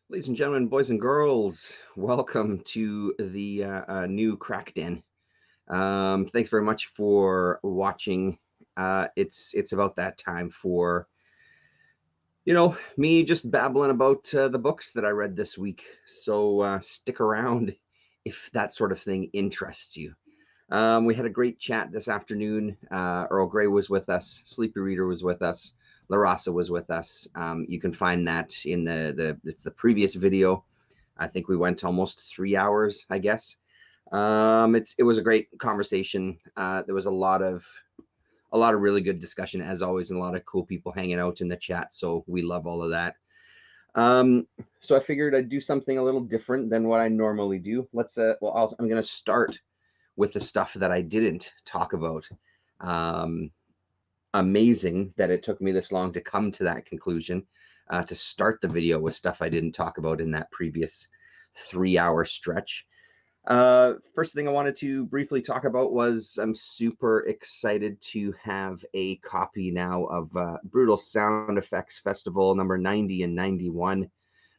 Ladies and gentlemen, boys and girls, welcome to the new Crack Den. Thanks very much for watching. It's about that time for me just babbling about the books that I read this week. So stick around if that sort of thing interests you. We had a great chat this afternoon. Earl Grey was with us. Sleepy Reader was with us. LaRasa was with us. You can find that in the previous video. I think we went almost 3 hours, I guess. It was a great conversation. There was a lot of really good discussion as always, and a lot of cool people hanging out in the chat. So we love all of that. So I figured I'd do something a little different than what I normally do. I'm going to start with the stuff that I didn't talk about. Um, Amazing that it took me this long to come to that conclusion, to start the video with stuff I didn't talk about in that previous 3 hour stretch. First thing I wanted to briefly talk about was I'm super excited to have a copy now of Brutal Sound Effects Festival number 90 and 91.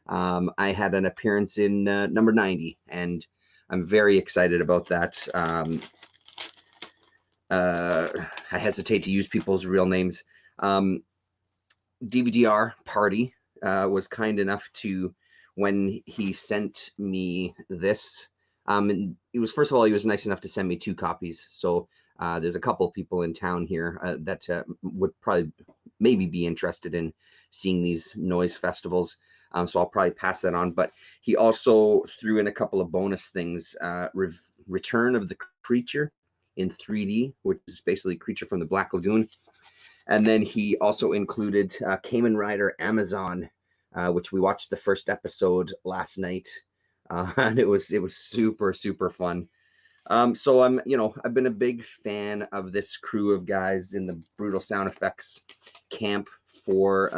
I had an appearance in number 90, and I'm very excited about that. I hesitate to use people's real names. DVDR Party was kind enough to, when he sent me this, and it was, first of all, he was nice enough to send me 2 copies. So there's a couple of people in town here that would probably maybe be interested in seeing these noise festivals. So I'll probably pass that on. But he also threw in a couple of bonus things. Return of the Creature in 3D, which is basically Creature from the Black Lagoon. And then he also included Kamen Rider Amazon, which we watched the first episode last night, and it was super super fun. So I've been a big fan of this crew of guys in the Brutal Sound Effects camp for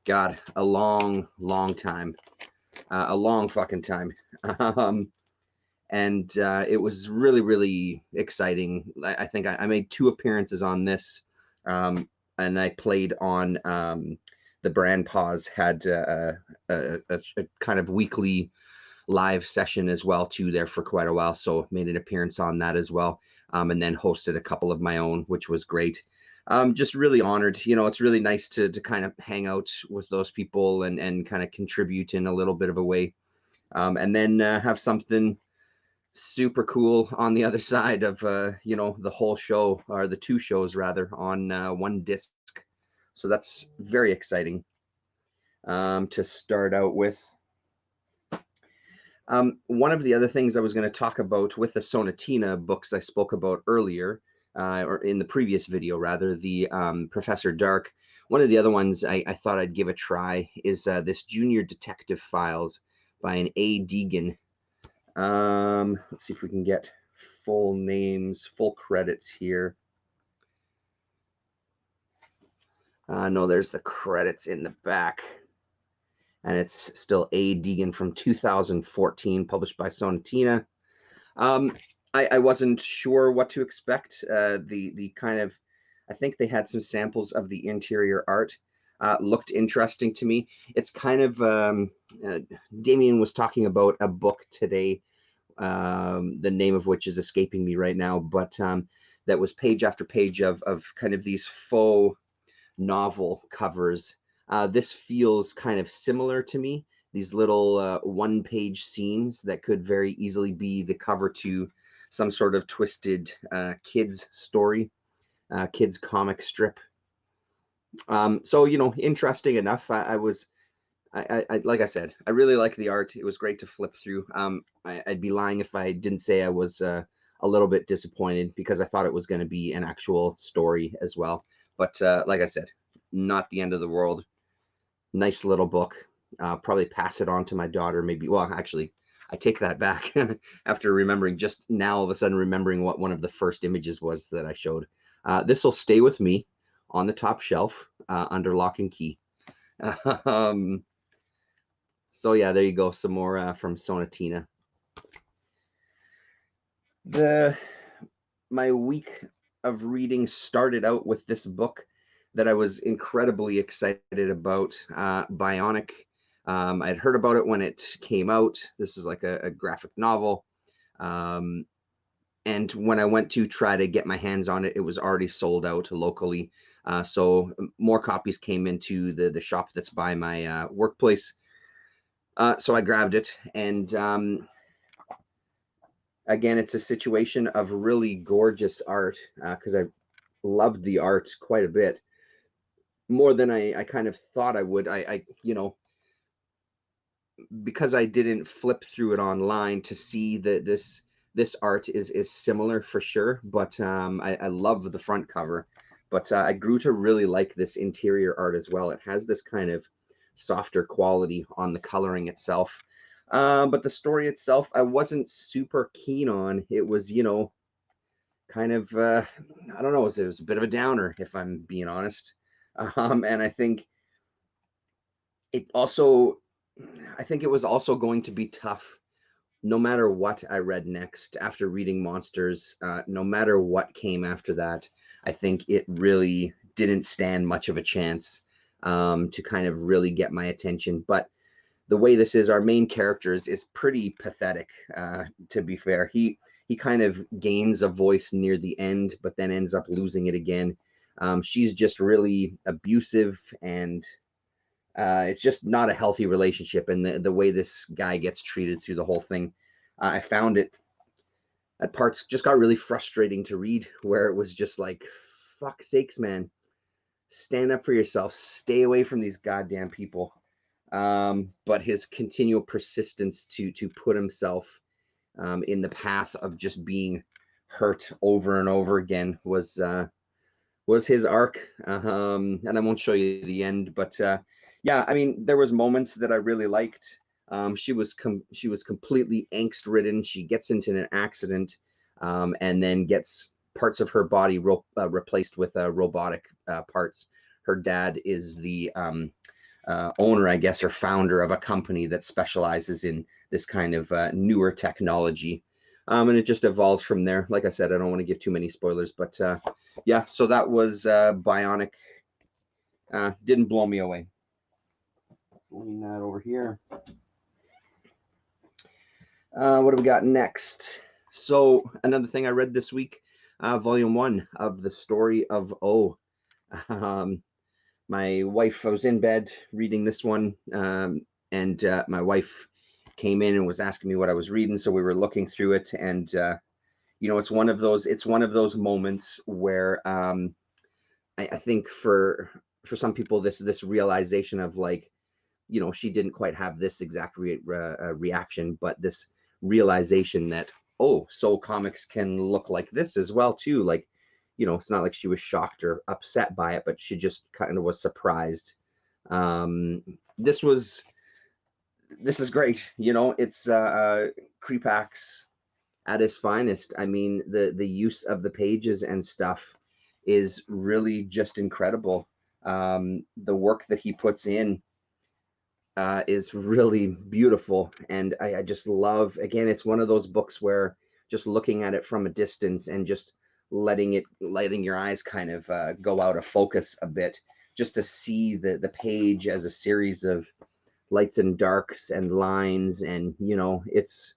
God, a long time, a long fucking time. Um, and It was really really exciting. I think I made 2 appearances on this, and I played on the Brand Pause had a kind of weekly live session as well too there for quite a while, so made an appearance on that as well, and then hosted a couple of my own, which was great. Just really honored. It's really nice to kind of hang out with those people and kind of contribute in a little bit of a way, and then have something super cool on the other side of the whole show, or the 2 shows rather, on one disc. So that's very exciting. To start out with, one of the other things I was going to talk about with the Sonatina books I spoke about earlier, or in the previous video rather, the Professor Dark. One of the other ones I thought I'd give a try is this Junior Detective Files by an A. Deegan. Let's see if we can get full names, full credits here. No, there's the credits in the back. And it's still A. Deegan from 2014, published by Sonatina. I wasn't sure what to expect. The kind of, I think they had some samples of the interior art. Looked interesting to me. It's kind of, Damien was talking about a book today, the name of which is escaping me right now, but that was page after page of kind of these faux novel covers. This feels kind of similar to me. These little one-page scenes that could very easily be the cover to some sort of twisted kids story, kids comic strip. So interesting enough. Like I said, I really like the art. It was great to flip through. I'd be lying if I didn't say I was a little bit disappointed, because I thought it was going to be an actual story as well. But like I said, not the end of the world. Nice little book. Probably pass it on to my daughter, maybe. Well, actually, I take that back after remembering, just now all of a sudden remembering what one of the first images was that I showed. This will stay with me on the top shelf under lock and key. um, so yeah, there you go. Some more from Sonatina. My week of reading started out with this book that I was incredibly excited about, Bionic, I'd heard about it when it came out. This is like a graphic novel. And when I went to try to get my hands on it, it was already sold out locally. So more copies came into the shop that's by my workplace. So I grabbed it, and again, it's a situation of really gorgeous art, because I loved the art quite a bit, more than I kind of thought I would. Because I didn't flip through it online to see that this art is similar for sure, but I love the front cover. But I grew to really like this interior art as well. It has this kind of softer quality on the coloring itself. But the story itself, I wasn't super keen on. It was, kind of, I don't know, it was a bit of a downer, if I'm being honest. And it also, I think it was also going to be tough no matter what I read next after reading Monsters, no matter what came after that. I think it really didn't stand much of a chance to kind of really get my attention. But the way this is, our main character is pretty pathetic, to be fair. He kind of gains a voice near the end, but then ends up losing it again. She's just really abusive, and it's just not a healthy relationship. And the way this guy gets treated through the whole thing, I found it at parts just got really frustrating to read, where it was just like, fuck sakes, man, stand up for yourself, stay away from these goddamn people. But his continual persistence to put himself in the path of just being hurt over and over again was his arc. And I won't show you the end, but yeah, I mean, there was moments that I really liked. She was completely angst ridden. She gets into an accident, and then gets parts of her body replaced with robotic parts. Her dad is the owner, I guess, or founder of a company that specializes in this kind of newer technology. And it just evolves from there. Like I said, I don't want to give too many spoilers, but yeah, so that was Bionic. Didn't blow me away. Lean that over here. What do we got next? So another thing I read this week, volume 1 of The Story of O. My wife, I was in bed reading this one, and my wife came in and was asking me what I was reading, so we were looking through it, and it's one of those moments where I think for some people, this realization of, like, she didn't quite have this exact reaction, but this realization that, oh, so comics can look like this as well too. Like, it's not like she was shocked or upset by it, but she just kind of was surprised. This is great. It's Creepax at his finest. I mean, the use of the pages and stuff is really just incredible. The work that he puts in is really beautiful, and I just love. Again, it's one of those books where just looking at it from a distance and just letting your eyes kind of go out of focus a bit, just to see the page as a series of lights and darks and lines, and it's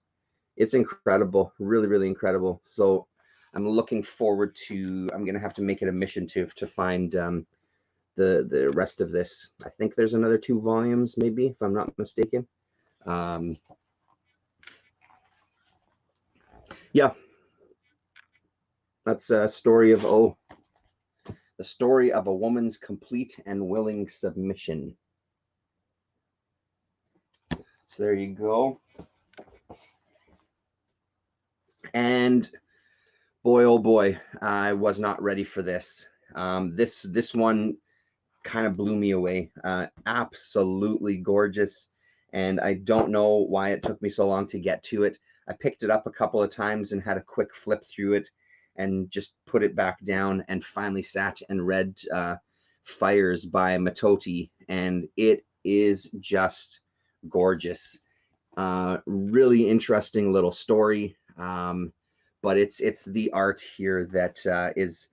incredible, really, really incredible. So I'm looking forward to. I'm gonna have to make it a mission to find the rest of this. I think there's another 2 volumes, maybe, if I'm not mistaken. Yeah, that's a story of O, the story of a woman's complete and willing submission. So there you go. And boy, oh boy, I was not ready for this. This one kind of blew me away. Absolutely gorgeous. And I don't know why it took me so long to get to it. I picked it up a couple of times and had a quick flip through it and just put it back down, and finally sat and read Fires by Matoti. And it is just gorgeous. Really interesting little story. But it's the art here that is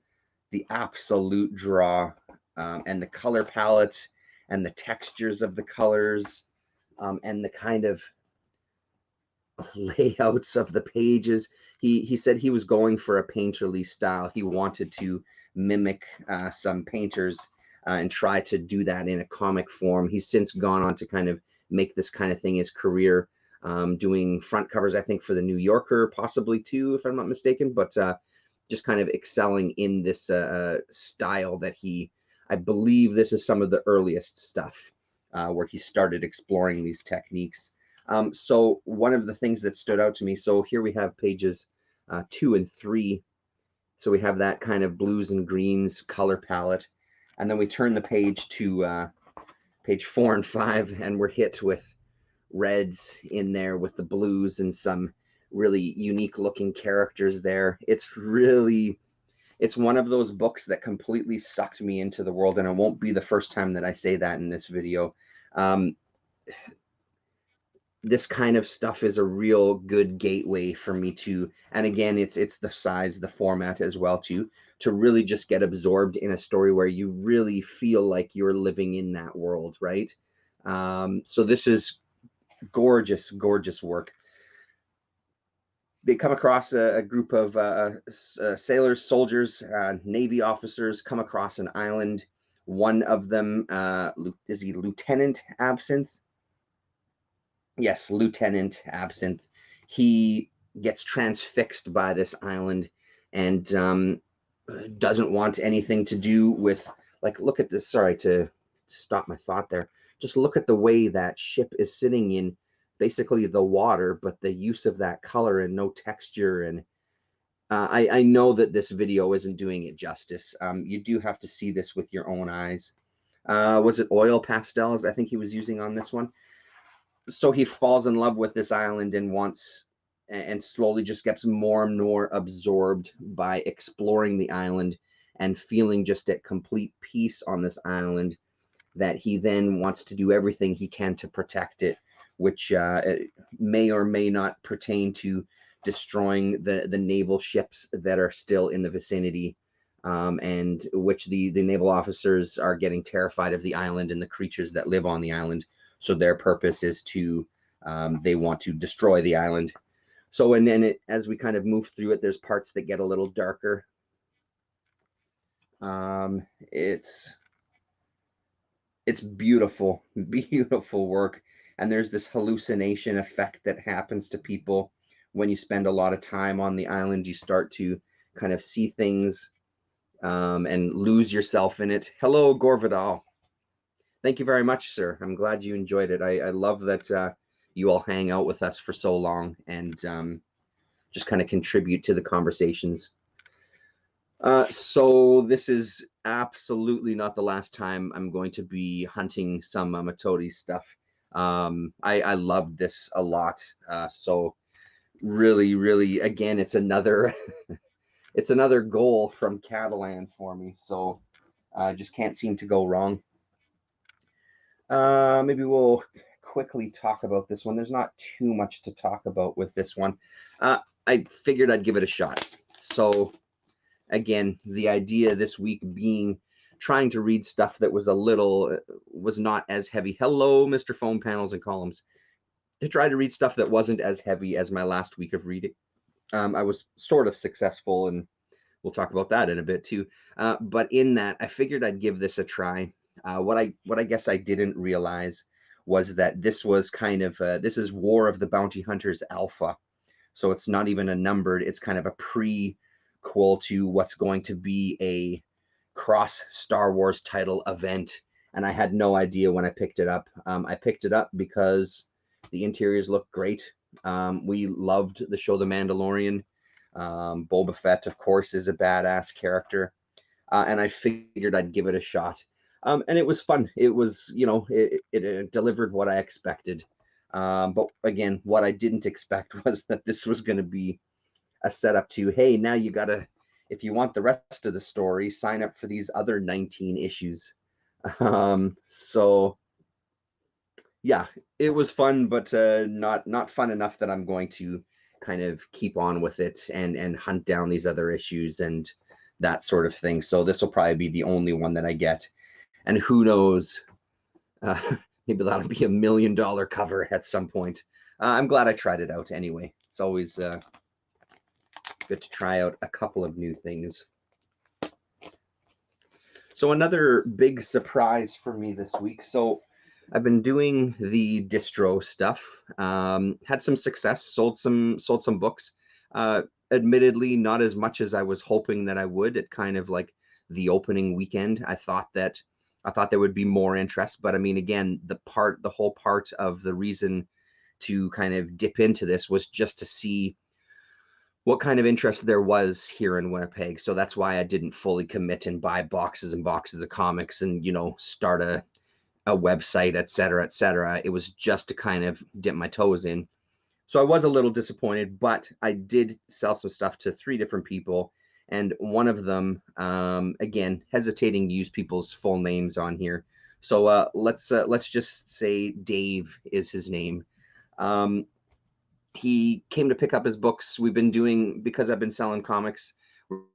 the absolute draw, and the color palette and the textures of the colors. and the kind of layouts of the pages. He said he was going for a painterly style. He wanted to mimic some painters and try to do that in a comic form. He's since gone on to kind of make this kind of thing his career, doing front covers, I think, for the New Yorker, possibly too, if I'm not mistaken, but just kind of excelling in this style that I believe this is some of the earliest stuff where he started exploring these techniques. So one of the things that stood out to me, so here we have pages 2 and 3. So we have that kind of blues and greens color palette. And then we turn the page to page 4 and 5, and we're hit with reds in there with the blues and some really unique looking characters there. It's one of those books that completely sucked me into the world, and it won't be the first time that I say that in this video. This kind of stuff is a real good gateway for me to, and again, it's the size, the format as well too, to really just get absorbed in a story where you really feel like you're living in that world, right? So this is gorgeous, gorgeous work. They come across a group of sailors, soldiers, Navy officers come across an island. One of them, is he Lieutenant Absinthe? Yes, Lieutenant Absinthe. He gets transfixed by this island and doesn't want anything to do with, like, look at this. Sorry to stop my thought there. Just look at the way that ship is sitting in basically the water, but the use of that color and no texture. And I know that this video isn't doing it justice. You do have to see this with your own eyes. Was it oil pastels I think he was using on this one? So he falls in love with this island and slowly just gets more and more absorbed by exploring the island and feeling just at complete peace on this island, that he then wants to do everything he can to protect it, which may or may not pertain to destroying the naval ships that are still in the vicinity, and which the naval officers are getting terrified of the island and the creatures that live on the island. So their purpose is to, they want to destroy the island. So, and then as we kind of move through it, there's parts that get a little darker. It's beautiful, beautiful work. And there's this hallucination effect that happens to people when you spend a lot of time on the island. You start to kind of see things and lose yourself in it. Hello, Gorvidal. Thank you very much, sir. I'm glad you enjoyed it. I love that you all hang out with us for so long and just kind of contribute to the conversations. So this is absolutely not the last time I'm going to be hunting some Matodi stuff. I love this a lot. So really, really, again, it's another it's another goal from Catalan for me. So I just can't seem to go wrong. Maybe we'll quickly talk about this one. There's not too much to talk about with this one. I figured I'd give it a shot. So again, the idea this week being trying to read stuff that was was not as heavy. Hello, Mr. Foam Panels and Columns. To try to read stuff that wasn't as heavy as my last week of reading. I was sort of successful, and we'll talk about that in a bit too. But in that, I figured I'd give this a try. What I guess I didn't realize was that this was kind of this is War of the Bounty Hunters Alpha, so it's not even a numbered. It's kind of a prequel to what's going to be a cross Star Wars title event, and I had no idea when I picked it up. I picked it up because the interiors look great. We loved the show The Mandalorian. Boba Fett, of course, is a badass character, and I figured I'd give it a shot. And it was fun. It was, it delivered what I expected. But again, what I didn't expect was that this was going to be a setup to, hey, now you got to, if you want the rest of the story, sign up for these other 19 issues. So yeah, it was fun, but not fun enough that I'm going to kind of keep on with it and hunt down these other issues and that sort of thing. So this will probably be the only one that I get. And who knows, Maybe that'll be $1 million cover at some point. I'm glad I tried it out anyway. It's always good to try out a couple of new things. So another big surprise for me this week. So I've been doing the distro stuff. Had some success. Sold some books. Admittedly, not as much as I was hoping that I would. At kind of like the opening weekend, I thought there would be more interest. But I mean, again, the whole part of the reason to kind of dip into this was just to see what kind of interest there was here in Winnipeg. So that's why I didn't fully commit and buy boxes and boxes of comics and, start a website, et cetera, et cetera. It was just to kind of dip my toes in. So I was a little disappointed, but I did sell some stuff to 3 different people. And one of them, again, hesitating to use people's full names on here. So let's just say Dave is his name. He came to pick up his books. We've been doing, because I've been selling comics,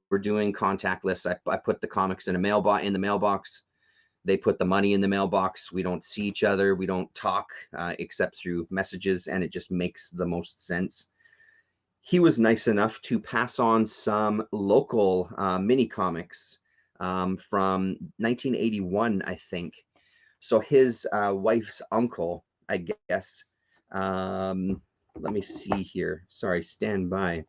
we're doing contactless. I put the comics in the mailbox. They put the money in the mailbox. We don't see each other. We don't talk except through messages, and it just makes the most sense. He was nice enough to pass on some local mini comics from 1981, I think. So his wife's uncle, I guess, let me see here. Sorry, stand by.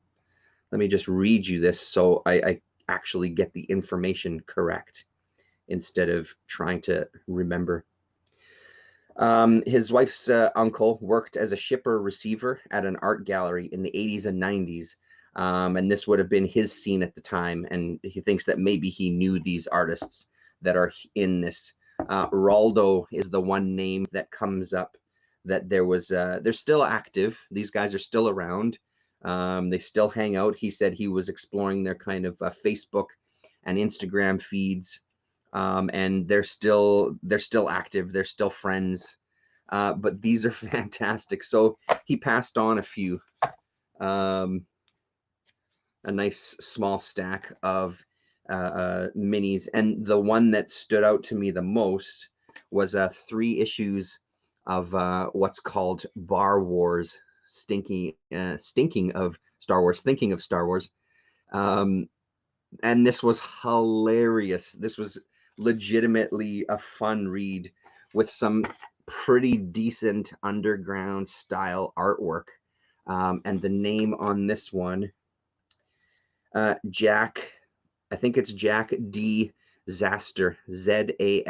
Let me just read you this so I actually get the information correct instead of trying to remember. His wife's uncle worked as a shipper receiver at an art gallery in the 80s and 90s. And this would have been his scene at the time. And he thinks that maybe he knew these artists that are in this. Raldo is the one name that comes up. That they're still active. These guys are still around. They still hang out. He said he was exploring their kind of Facebook and Instagram feeds, and they're still active. They're still friends. But these are fantastic. So he passed on a few, a nice small stack of minis, and the one that stood out to me the most was 3 issues of what's called Bar Wars, stinking of Star Wars, thinking of Star Wars. And this was hilarious. This was legitimately a fun read with some pretty decent underground style artwork. And the name on this one, Jack, I think it's Jack D. Zastre, Zastre.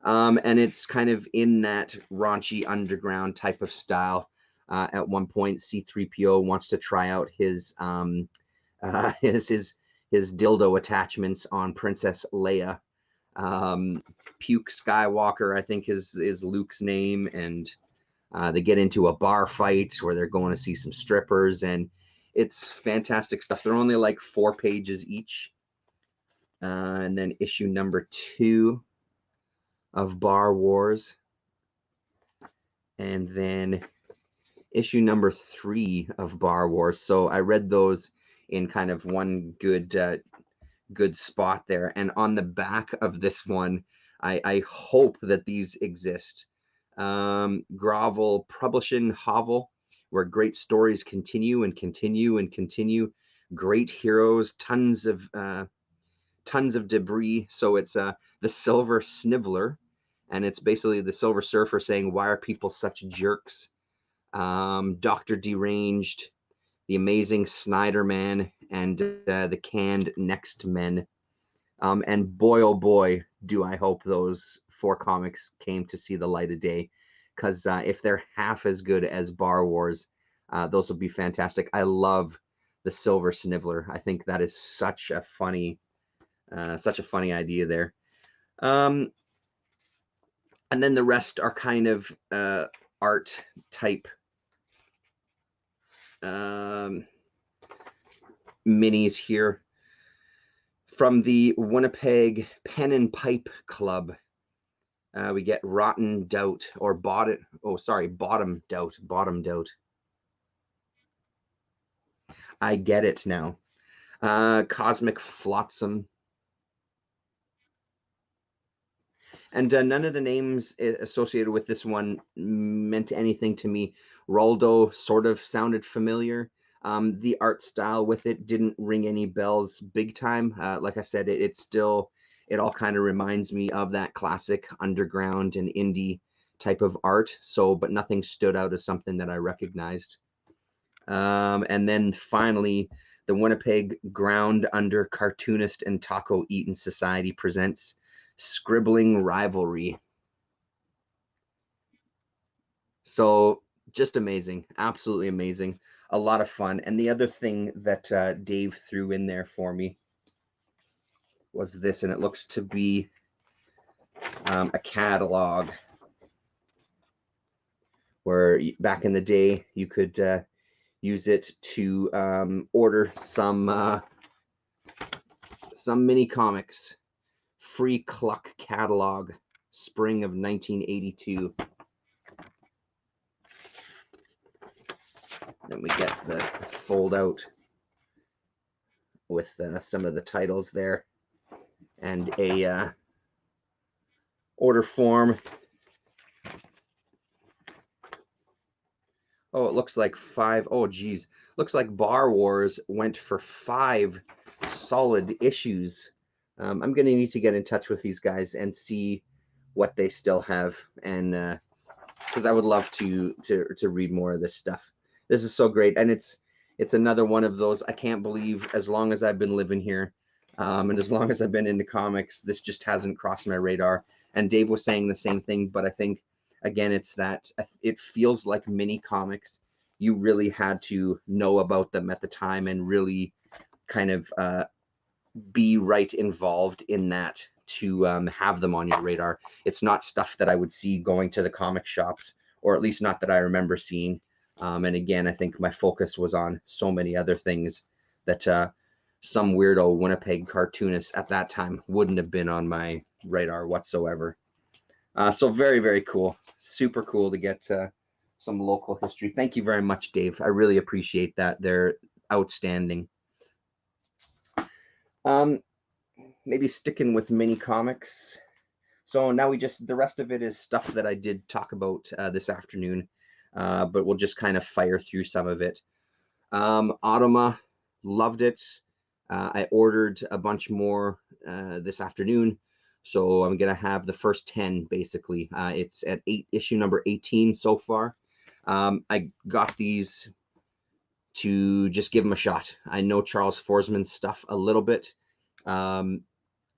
And it's kind of in that raunchy underground type of style. At one point, C-3PO wants to try out his dildo attachments on Princess Leia. Puke Skywalker, I think, is Luke's name, and they get into a bar fight where they're going to see some strippers, and it's fantastic stuff. They're only like 4 pages each. And then issue number 2 of Bar Wars, and then issue number 3 of Bar Wars. So I read those in kind of one good spot there. And on the back of this one, I hope that these exist. Grovel Publishing Hovel, where great stories continue and continue and continue. Great heroes, tons of debris. So it's the Silver Sniveler, and it's basically the Silver Surfer saying, "Why are people such jerks?" Dr. Deranged, the Amazing Snyder Man, and the Canned Next Men. And boy, oh boy, do I hope those 4 comics came to see the light of day, because if they're half as good as Bar Wars, those will be fantastic. I love the Silver Sniveler. I think that is such a funny idea there. And then the rest are kind of art type minis here from the Winnipeg Pen and Pipe Club. We get Rotten Doubt, or Bottom Doubt. I get it now. Cosmic Flotsam. And none of the names associated with this one meant anything to me. Raldo sort of sounded familiar. The art style with it didn't ring any bells big time. Like I said, it all kind of reminds me of that classic underground and indie type of art. So, but nothing stood out as something that I recognized. And then finally, the Winnipeg Ground Under Cartoonist and Taco Eaton Society presents Scribbling Rivalry. So just amazing, absolutely amazing, a lot of fun. And the other thing that Dave threw in there for me was this, and it looks to be a catalog where back in the day you could use it to order some mini comics. Free Cluck catalog, spring of 1982. Then we get the fold out with some of the titles there, and a order form. Oh, it looks like 5. Oh, geez. Looks like Bar Wars went for 5 solid issues. I'm going to need to get in touch with these guys and see what they still have, and because I would love to read more of this stuff. This is so great, and it's another one of those. I can't believe, as long as I've been living here, and as long as I've been into comics, this just hasn't crossed my radar. And Dave was saying the same thing, but I think again, it's that it feels like mini comics. You really had to know about them at the time and really kind of be right involved in that to have them on your radar. It's not stuff that I would see going to the comic shops, or at least not that I remember seeing. And again, I think my focus was on so many other things that some weirdo Winnipeg cartoonist at that time wouldn't have been on my radar whatsoever. So very, very cool. Super cool to get some local history. Thank you very much, Dave. I really appreciate that. They're outstanding. Maybe sticking with mini comics. So now the rest of it is stuff that I did talk about this afternoon, but we'll just kind of fire through some of it. Automa, loved it. I ordered a bunch more this afternoon, so I'm gonna have the first 10 basically. It's at issue number 18 so far. I got these to just give them a shot. I know Charles Forsman's stuff a little bit,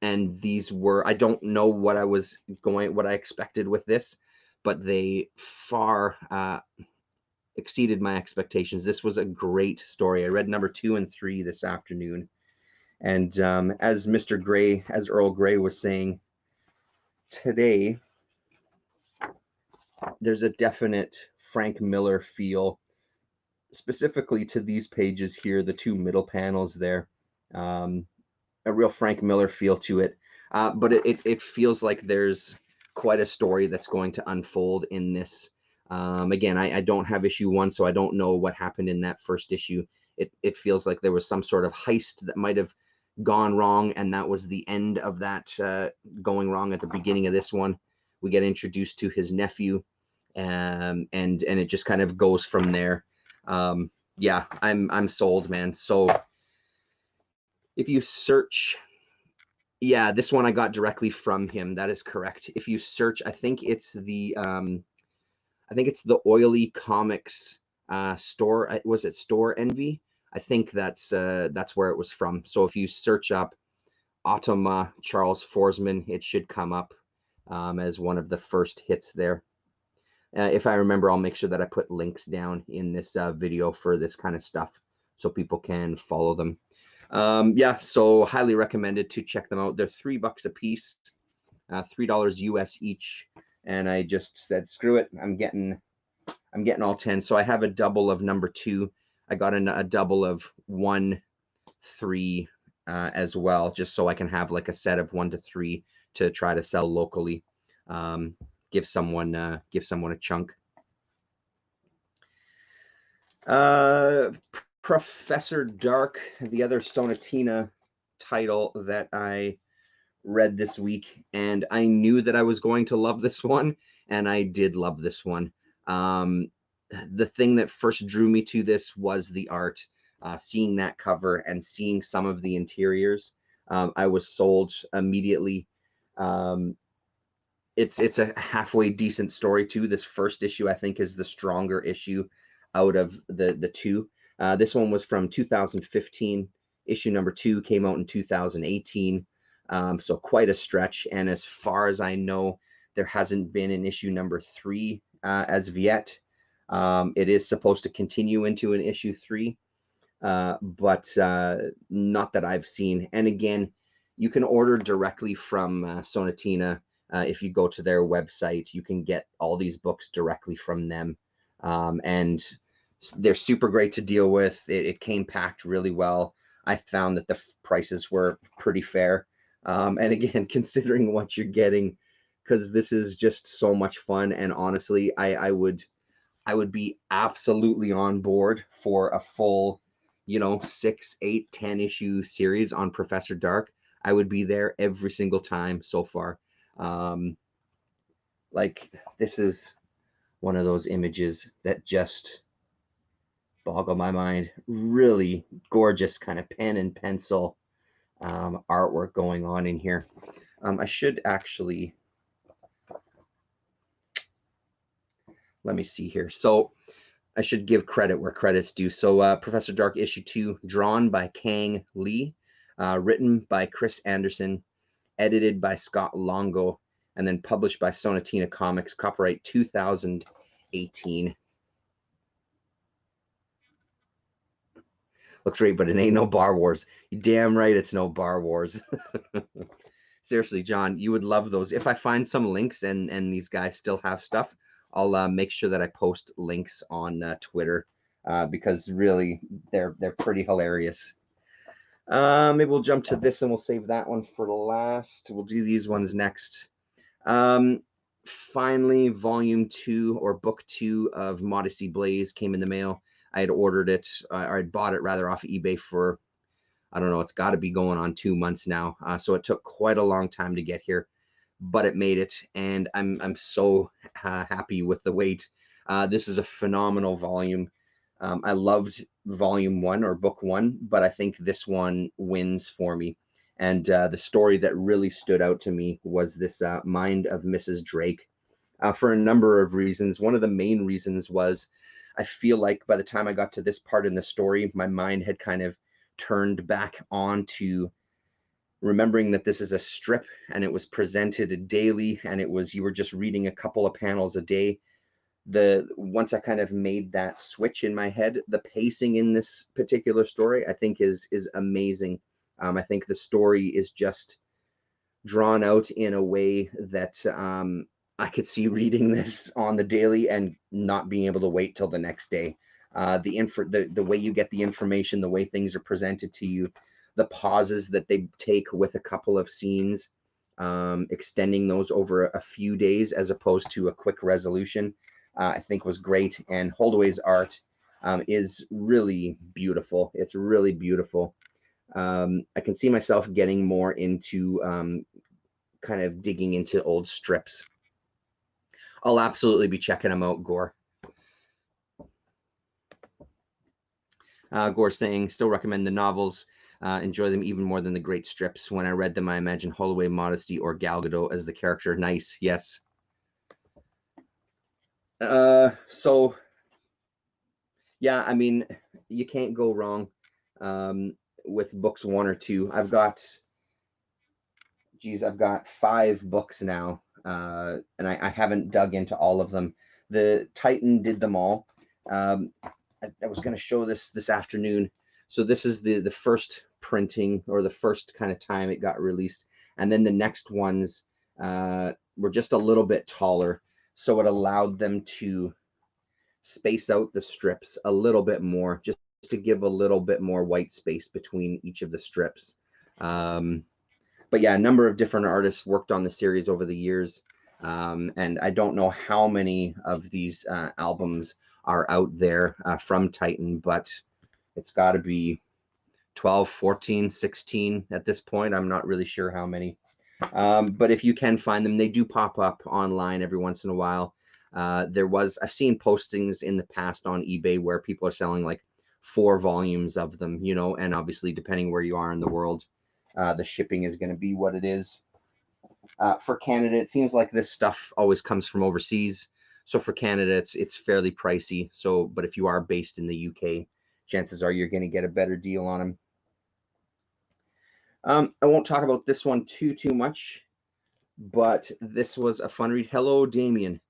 and these were, I don't know what I expected with this, but they far exceeded my expectations. This was a great story. I read number 2 and 3 this afternoon, and as Mr. Gray, as Earl Grey was saying today, there's a definite Frank Miller feel, specifically to these pages here, the 2 middle panels there. A real Frank Miller feel to it, but it feels like there's quite a story that's going to unfold in this. Again, I don't have issue 1, so I don't know what happened in that first issue. It feels like there was some sort of heist that might have gone wrong, and that was the end of that going wrong at the beginning of this one. We get introduced to his nephew, and it just kind of goes from there. Yeah, I'm sold, man. So if you search, yeah, this one I got directly from him. That is correct. If you search, I think it's the Oily Comics store. Was it Store Envy? I think that's where it was from. So if you search up Automa Charles Forsman, it should come up as one of the first hits there. If I remember, I'll make sure that I put links down in this video for this kind of stuff so people can follow them. Yeah, so highly recommended to check them out. They're $3 a piece, $3 US each, and I just said screw it. I'm getting all 10. So I have a double of number 2. I got a double of 1, 3 as well, just so I can have like a set of 1 to 3 to try to sell locally. Give someone a chunk. Professor Dark, the other Sonatina title that I read this week, and I knew that I was going to love this one, and I did love this one. The thing that first drew me to this was the art. Seeing that cover and seeing some of the interiors, I was sold immediately. It's a halfway decent story too. This first issue, I think, is the stronger issue out of the two. This one was from 2015. Issue number 2 came out in 2018, so quite a stretch. And as far as I know, there hasn't been an issue number 3 as of yet. It is supposed to continue into an issue 3, but not that I've seen. And again, you can order directly from Sonatina. If you go to their website, you can get all these books directly from them. And they're super great to deal with. It came packed really well. I found that the prices were pretty fair. And again, considering what you're getting, because this is just so much fun. And honestly, I would be absolutely on board for a full, 6, 8, 10 issue series on Professor Dark. I would be there every single time so far. Like, this is one of those images that just boggle my mind. Really gorgeous kind of pen and pencil artwork going on in here. I should actually, let me see here. So I should give credit where credit's due. So Professor Dark issue 2, drawn by Kang Lee, written by Chris Anderson, edited by Scott Longo, and then published by Sonatina Comics, copyright 2018. Looks great, but it ain't no Bar Wars. You damn right it's no Bar Wars. Seriously, John, you would love those. If I find some links and these guys still have stuff, I'll make sure that I post links on Twitter, because really they're pretty hilarious. Maybe we'll jump to this and we'll save that one for last. We'll do these ones next. Finally, volume 2 or book 2 of Modesty Blaze came in the mail. I had ordered it, or I'd bought it rather off eBay for, I don't know, it's got to be going on 2 months now. So it took quite a long time to get here, but it made it, and I'm so happy with the wait. This is a phenomenal volume. I loved volume 1 or book 1, but I think this one wins for me. And the story that really stood out to me was this Mind of Mrs. Drake, for a number of reasons. One of the main reasons was I feel like by the time I got to this part in the story, my mind had kind of turned back on to remembering that this is a strip and it was presented daily, and you were just reading a couple of panels a day. Once I kind of made that switch in my head, the pacing in this particular story, I think is amazing. I think the story is just drawn out in a way that I could see reading this on the daily and not being able to wait till the next day. The way you get the information, the way things are presented to you, the pauses that they take with a couple of scenes, extending those over a few days as opposed to a quick resolution, I think was great. And Holdaway's art is really beautiful. It's really beautiful. I can see myself getting more into kind of digging into old strips. I'll absolutely be checking them out, Gore. Gore saying, still recommend the novels. Enjoy them even more than the great strips. When I read them, I imagined Holloway, Modesty, or Gal Gadot as the character. Nice, yes. So, yeah, I mean, you can't go wrong with books 1 or 2. I've got 5 books now, and I haven't dug into all of them. The Titan did them all. I was going to show this afternoon. So this is the first printing, or the first kind of time it got released, and then the next ones were just a little bit taller, so it allowed them to space out the strips a little bit more, just to give a little bit more white space between each of the strips. But yeah, a number of different artists worked on the series over the years, and I don't know how many of these albums are out there from Titan, but it's got to be 12, 14, 16 at this point. I'm not really sure how many. But if you can find them, they do pop up online every once in a while. I've seen postings in the past on eBay where people are selling like 4 volumes of them, you know, and obviously depending where you are in the world, the shipping is going to be what it is. For Canada, it seems like this stuff always comes from overseas. So for Canada, it's fairly pricey. So, but if you are based in the UK, chances are you're going to get a better deal on them. I won't talk about this one too much, but this was a fun read. Hello, Damien.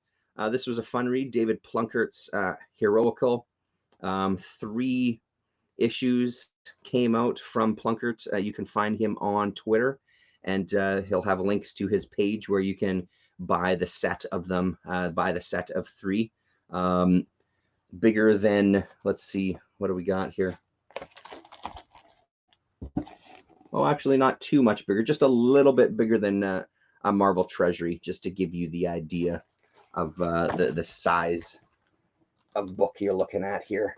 This was a fun read. David Plunkert's Heroical. 3 issues came out from Plunkert. You can find him on Twitter, and he'll have links to his page where you can buy the set of them, buy the set of 3. Bigger than, let's see, what do we got here? Oh, actually not too much bigger, just a little bit bigger than a Marvel Treasury, just to give you the idea of the size of book you're looking at here.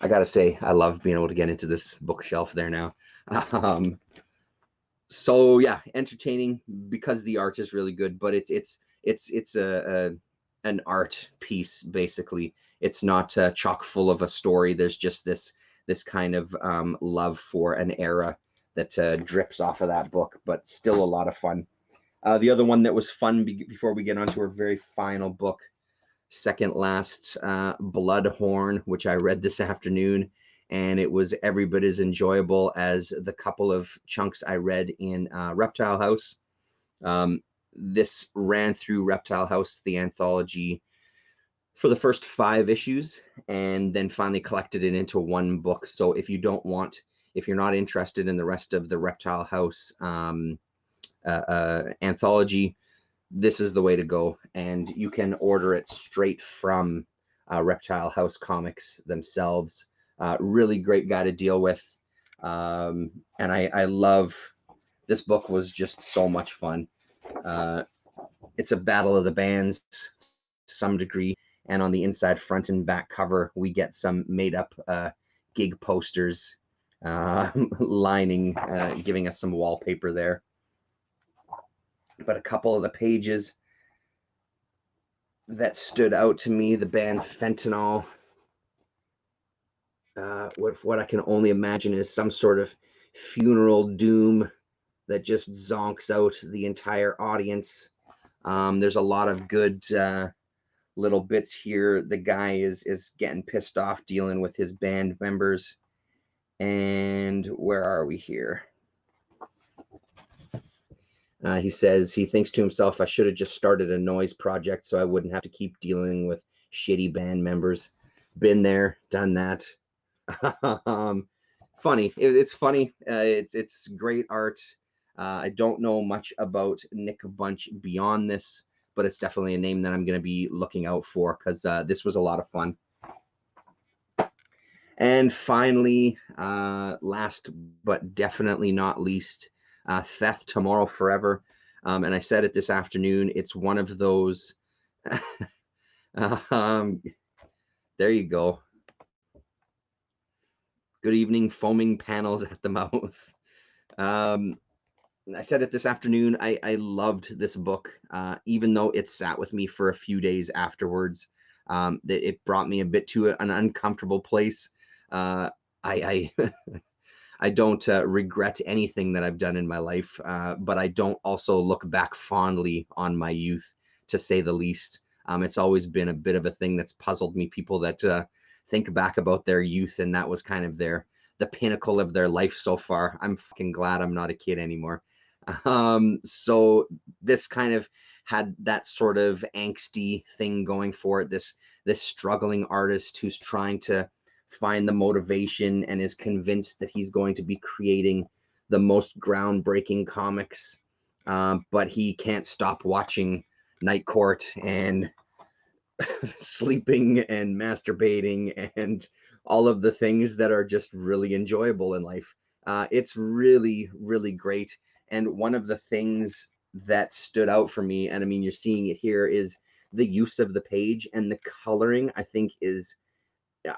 I gotta say, I love being able to get into this bookshelf there now. So yeah, entertaining because the art is really good, but it's an art piece basically. It's not chock full of a story. There's just this kind of love for an era that drips off of that book, but still a lot of fun. The other one that was fun before we get on to our very final book, second last, Bloodhorn, which I read this afternoon, and it was every bit as enjoyable as the couple of chunks I read in Reptile House. This ran through Reptile House, the anthology, for the first 5 issues, and then finally collected it into one book. So if you're not interested in the rest of the Reptile House anthology, this is the way to go, and you can order it straight from Reptile House Comics themselves. Really great guy to deal with, and I love this book. Was just so much fun. It's a battle of the bands to some degree, and on the inside front and back cover we get some made up gig posters lining, giving us some wallpaper there. But a couple of the pages that stood out to me, the band Fentanyl, with what I can only imagine is some sort of funeral doom that just zonks out the entire audience. There's a lot of good little bits here. The guy is getting pissed off dealing with his band members. And where are we here? He says he thinks to himself, I should have just started a noise project so I wouldn't have to keep dealing with shitty band members. Been there, done that. Funny. It's funny. It's great art. I don't know much about Nick Bunch beyond this, but it's definitely a name that I'm going to be looking out for because this was a lot of fun. And finally, last but definitely not least, Theft Tomorrow Forever. And I said it this afternoon, it's one of those, there you go. Good evening, foaming panels at the mouth. I said it this afternoon, I loved this book, even though it sat with me for a few days afterwards. It brought me a bit to an uncomfortable place. I I don't regret anything that I've done in my life, but I don't also look back fondly on my youth, to say the least. It's always been a bit of a thing that's puzzled me, people that think back about their youth and that was kind of the pinnacle of their life so far. I'm fucking glad I'm not a kid anymore. So this kind of had that sort of angsty thing going for it, this struggling artist who's trying to find the motivation and is convinced that he's going to be creating the most groundbreaking comics, but he can't stop watching Night Court and sleeping and masturbating and all of the things that are just really enjoyable in life. It's really, really great. And one of the things that stood out for me, and I mean, you're seeing it here, is the use of the page and the coloring, I think is,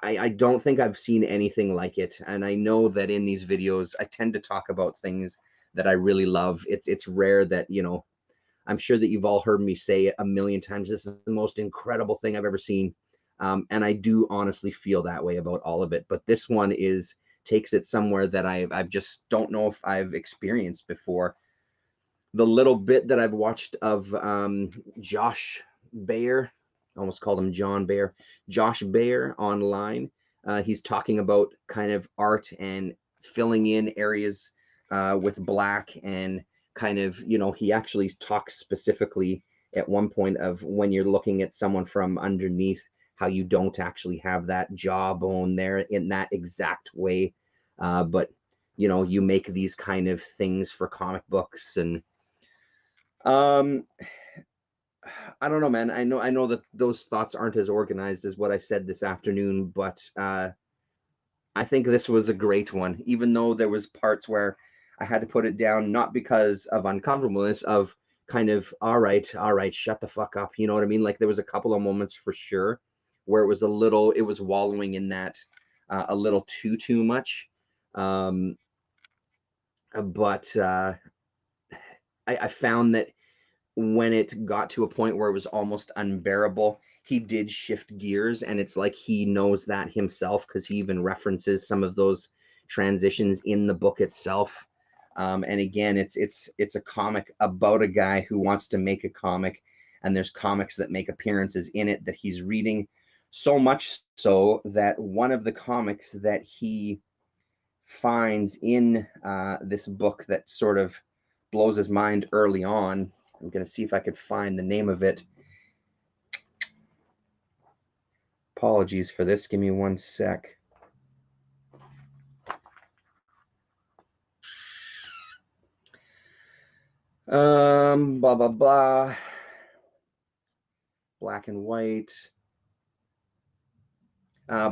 I don't think I've seen anything like it. And I know that in these videos, I tend to talk about things that I really love. It's rare that, you know, I'm sure that you've all heard me say a million times, this is the most incredible thing I've ever seen. And I do honestly feel that way about all of it. But this one takes it somewhere that I've just don't know if I've experienced before. The little bit that I've watched of Josh Baer, almost called him John Baer, Josh Baer online. He's talking about kind of art and filling in areas with black, and kind of, you know, he actually talks specifically at one point of when you're looking at someone from underneath, how you don't actually have that jawbone there in that exact way. But, you know, you make these kind of things for comic books. And I don't know, man. I know that those thoughts aren't as organized as what I said this afternoon, but I think this was a great one, even though there was parts where I had to put it down, not because of uncomfortableness, of kind of, all right, shut the fuck up. You know what I mean? Like there was a couple of moments for sure where it was wallowing in that a little too much. But I found that when it got to a point where it was almost unbearable, he did shift gears, and it's like he knows that himself, because he even references some of those transitions in the book itself. And again, it's a comic about a guy who wants to make a comic, and there's comics that make appearances in it that he's reading, so much so that one of the comics that he finds in this book that sort of blows his mind early on. I'm going to see if I could find the name of it. Apologies for this. Give me one sec. Blah, blah, blah. Black and white.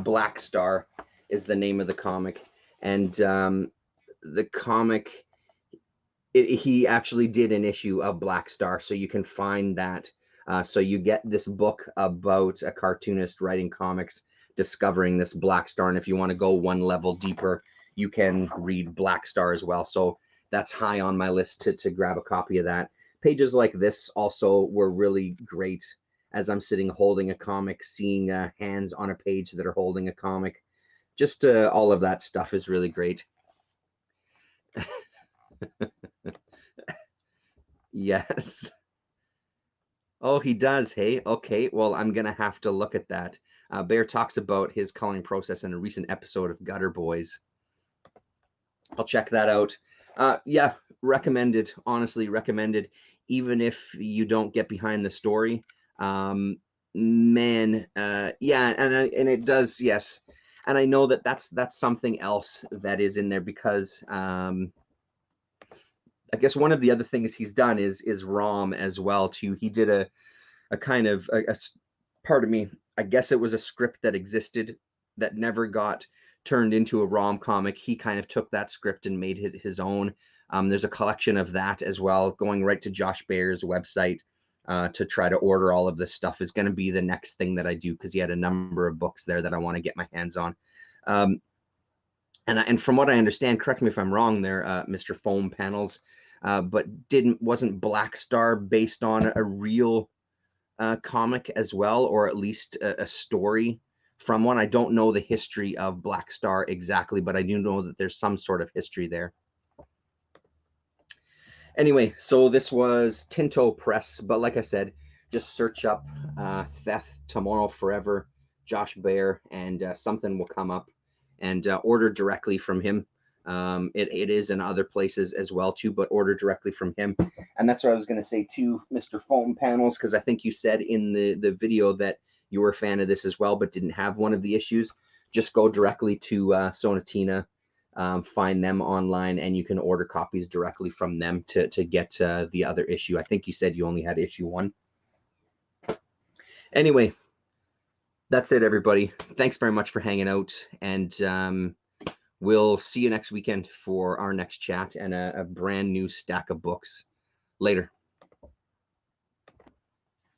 Black Star is the name of the comic. And the comic, he actually did an issue of Black Star, so you can find that. So you get this book about a cartoonist writing comics, discovering this Black Star, and if you want to go one level deeper, you can read Black Star as well. So that's high on my list to grab a copy of that. Pages like this also were really great, as I'm sitting holding a comic, seeing hands on a page that are holding a comic. Just all of that stuff is really great. Yes. Oh, he does. Hey, okay. Well, I'm gonna have to look at that. Bear talks about his coloring process in a recent episode of Gutter Boys. I'll check that out. Yeah, recommended. Honestly, recommended. Even if you don't get behind the story, man, yeah, and it does. Yes, and I know that that's something else that is in there, because I guess one of the other things he's done is ROM as well too. He did a kind of pardon me, I guess it was a script that existed that never got turned into a ROM comic. He kind of took that script and made it his own. There's a collection of that as well. Going right to Josh Baer's website to try to order all of this stuff is going to be the next thing that I do, because he had a number of books there that I want to get my hands on. And from what I understand, correct me if I'm wrong there, Mr. Foam Panels, but wasn't Black Star based on a real comic as well, or at least a story from one? I don't know the history of Black Star exactly, but I do know that there's some sort of history there. Anyway, so this was Tinto Press, but like I said, just search up Theth, Tomorrow Forever, Josh Baer, and something will come up, and order directly from him. It is in other places as well too, but order directly from him. And that's what I was going to say to Mr. Foam Panels, because I think you said in the video that you were a fan of this as well, but didn't have one of the issues. Just go directly to Sonatina, find them online, and you can order copies directly from them to get the other issue. I think you said you only had issue 1. Anyway, that's it, everybody. Thanks very much for hanging out, and we'll see you next weekend for our next chat and a brand new stack of books. Later.